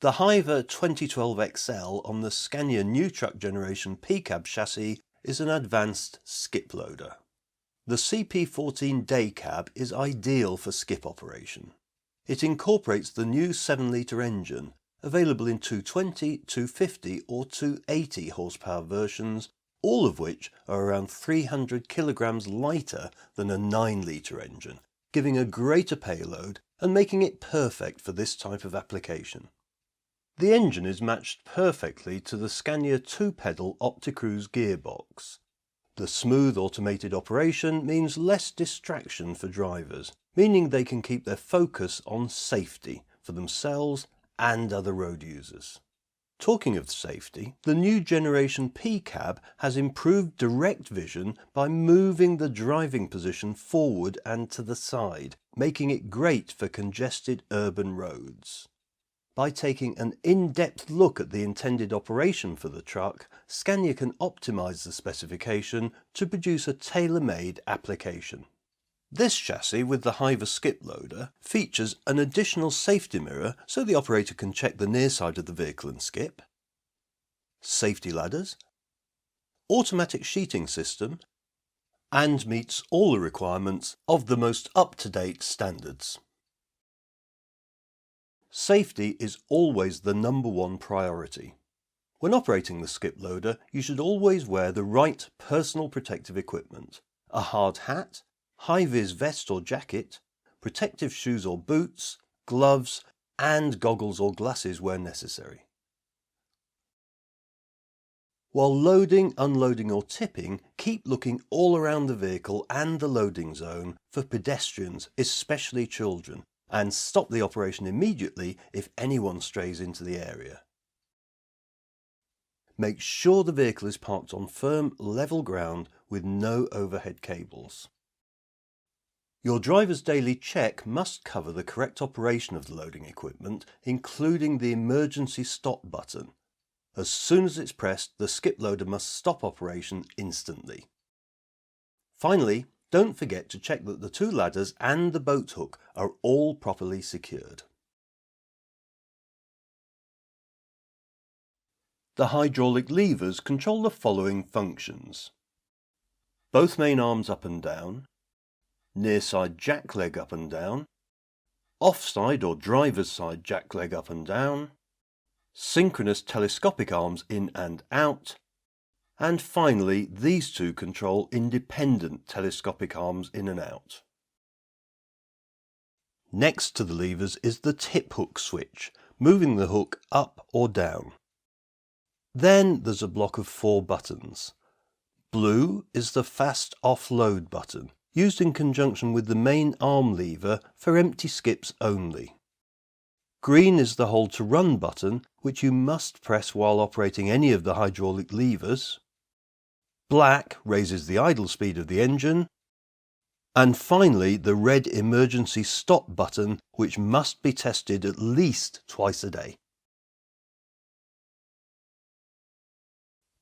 The Hyva 2012 XL on the Scania new truck generation P-cab chassis is an advanced skip loader. The CP14 day cab is ideal for skip operation. It incorporates the new 7-litre engine, available in 220, 250 or 280 horsepower versions, all of which are around 300 kilograms lighter than a 9-litre engine, giving a greater payload and making it perfect for this type of application. The engine is matched perfectly to the Scania 2-pedal OptiCruise gearbox. The smooth automated operation means less distraction for drivers, meaning they can keep their focus on safety for themselves and other road users. Talking of safety, the new generation P-cab has improved direct vision by moving the driving position forward and to the side, making it great for congested urban roads. By taking an in-depth look at the intended operation for the truck, Scania can optimize the specification to produce a tailor-made application. This chassis with the Hyva skip loader features an additional safety mirror so the operator can check the near side of the vehicle and skip, safety ladders, automatic sheeting system, and meets all the requirements of the most up-to-date standards. Safety is always the #1 priority. When operating the skip loader, you should always wear the right personal protective equipment: a hard hat, high-vis vest or jacket, protective shoes or boots, gloves, and goggles or glasses where necessary. While loading, unloading or tipping, keep looking all around the vehicle and the loading zone for pedestrians, especially children, and stop the operation immediately if anyone strays into the area. Make sure the vehicle is parked on firm, level ground with no overhead cables. Your driver's daily check must cover the correct operation of the loading equipment, including the emergency stop button. As soon as it's pressed, the skip loader must stop operation instantly. Finally, don't forget to check that the 2 ladders and the boat hook are all properly secured. The hydraulic levers control the following functions: both main arms up and down, near side jack leg up and down, offside or driver's side jack leg up and down, synchronous telescopic arms in and out, and finally these 2 control independent telescopic arms in and out. Next to the levers is the tip hook switch, moving the hook up or down. Then there's a block of 4 buttons. Blue is the fast offload button, used in conjunction with the main arm lever for empty skips only. Green is the hold to run button, which you must press while operating any of the hydraulic levers. Black raises the idle speed of the engine. And finally the red emergency stop button, which must be tested at least twice a day.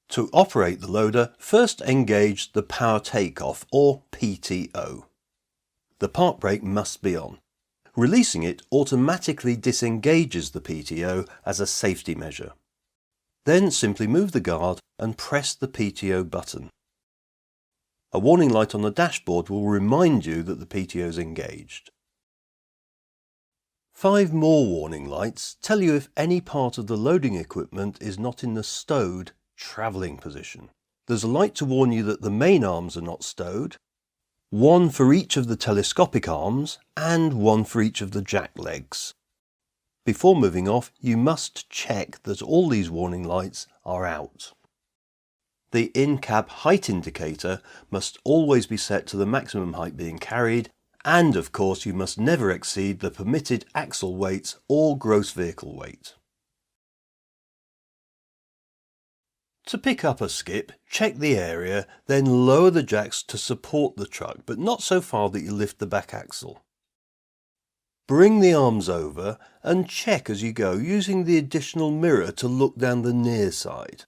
To operate the loader, first engage the power takeoff or PTO. The park brake must be on. Releasing it automatically disengages the PTO as a safety measure. Then simply move the guard and press the PTO button. A warning light on the dashboard will remind you that the PTO is engaged. 5 more warning lights tell you if any part of the loading equipment is not in the stowed travelling position. There's a light to warn you that the main arms are not stowed, 1 for each of the telescopic arms and 1 for each of the jack legs. Before moving off, you must check that all these warning lights are out. The in-cab height indicator must always be set to the maximum height being carried, and of course you must never exceed the permitted axle weights or gross vehicle weight. To pick up a skip, check the area, then lower the jacks to support the truck, but not so far that you lift the back axle. Bring the arms over and check as you go, using the additional mirror to look down the near side.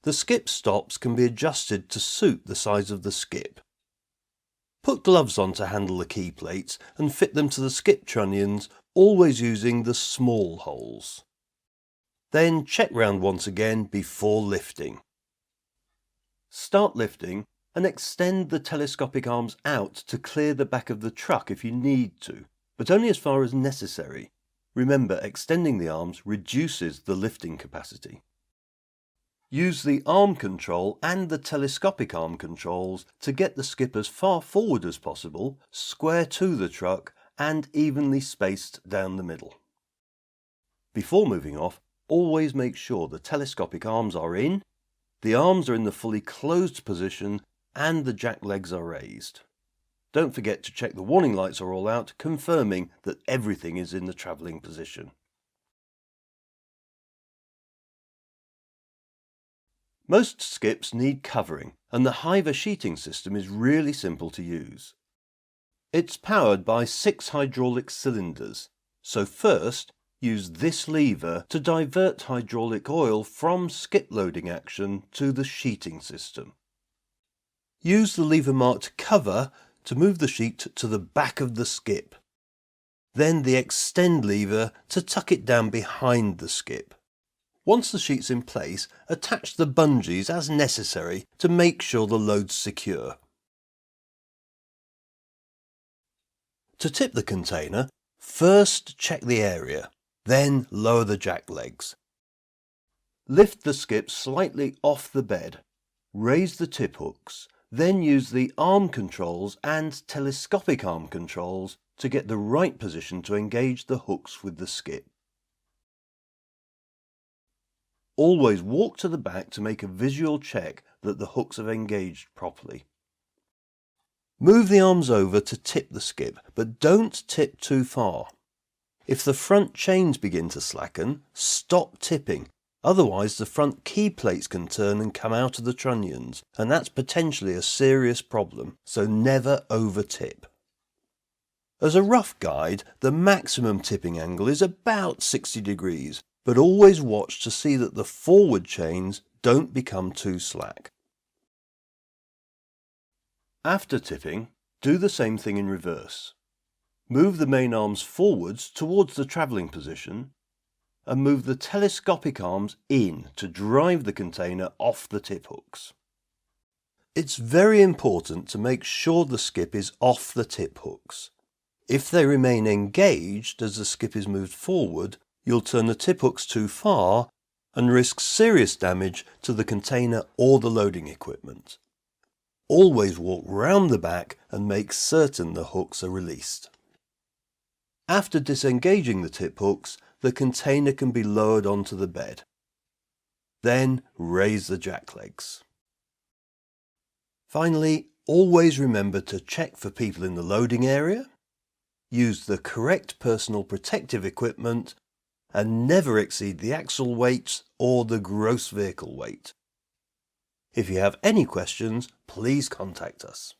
The skip stops can be adjusted to suit the size of the skip. Put gloves on to handle the key plates and fit them to the skip trunnions always using the small holes. Then check round once again before lifting. Start lifting and extend the telescopic arms out to clear the back of the truck if you need to, but only as far as necessary. Remember, extending the arms reduces the lifting capacity. Use the arm control and the telescopic arm controls to get the skip as far forward as possible, square to the truck and evenly spaced down the middle. Before moving off, always make sure the telescopic arms are in, the arms are in the fully closed position and the jack legs are raised. Don't forget to check the warning lights are all out, confirming that everything is in the travelling position. Most skips need covering, and the Hyva sheeting system is really simple to use. It's powered by 6 hydraulic cylinders, so first use this lever to divert hydraulic oil from skip loading action to the sheeting system. Use the lever marked cover to move the sheet to the back of the skip. Then the extend lever to tuck it down behind the skip. Once the sheet's in place, attach the bungees as necessary to make sure the load's secure. To tip the container, first check the area, then lower the jack legs. Lift the skip slightly off the bed, raise the tip hooks, then use the arm controls and telescopic arm controls to get the right position to engage the hooks with the skip. Always walk to the back to make a visual check that the hooks have engaged properly. Move the arms over to tip the skip, but don't tip too far. If the front chains begin to slacken, stop tipping. Otherwise, the front key plates can turn and come out of the trunnions, and that's potentially a serious problem, so never over tip. As a rough guide, the maximum tipping angle is about 60 degrees, but always watch to see that the forward chains don't become too slack. After tipping, do the same thing in reverse. Move the main arms forwards towards the travelling position and move the telescopic arms in to drive the container off the tip hooks. It's very important to make sure the skip is off the tip hooks. If they remain engaged as the skip is moved forward, you'll turn the tip hooks too far and risk serious damage to the container or the loading equipment. Always walk round the back and make certain the hooks are released. After disengaging the tip hooks, the container can be lowered onto the bed. Then raise the jack legs. Finally, always remember to check for people in the loading area, use the correct personal protective equipment, and never exceed the axle weights or the gross vehicle weight. If you have any questions, please contact us.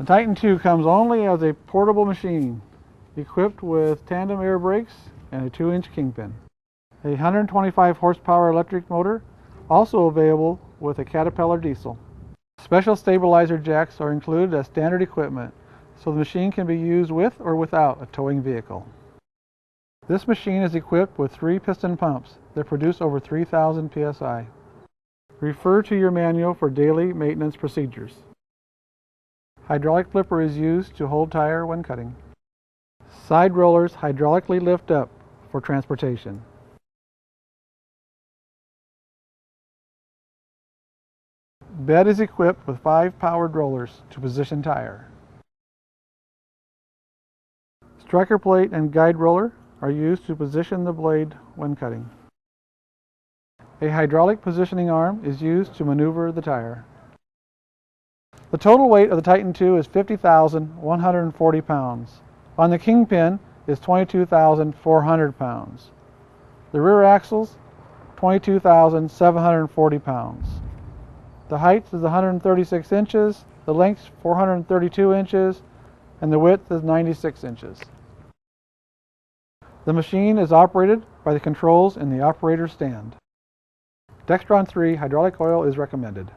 Titan II comes only as a portable machine, equipped with tandem air brakes and a 2-inch kingpin. A 125 horsepower electric motor, also available with a Caterpillar diesel. Special stabilizer jacks are included as standard equipment, so the machine can be used with or without a towing vehicle. This machine is equipped with 3 piston pumps that produce over 3,000 psi. Refer to your manual for daily maintenance procedures. Hydraulic flipper is used to hold tire when cutting. Side rollers hydraulically lift up for transportation. Bed is equipped with 5 powered rollers to position tire. Striker plate and guide roller are used to position the blade when cutting. A hydraulic positioning arm is used to maneuver the tire. The total weight of the Titan II is 50,140 pounds. On the Kingpin is 22,400 pounds. The rear axles, 22,740 pounds. The height is 136 inches, the length is 432 inches, and the width is 96 inches. The machine is operated by the controls in the operator's stand. Dextron 3 hydraulic oil is recommended.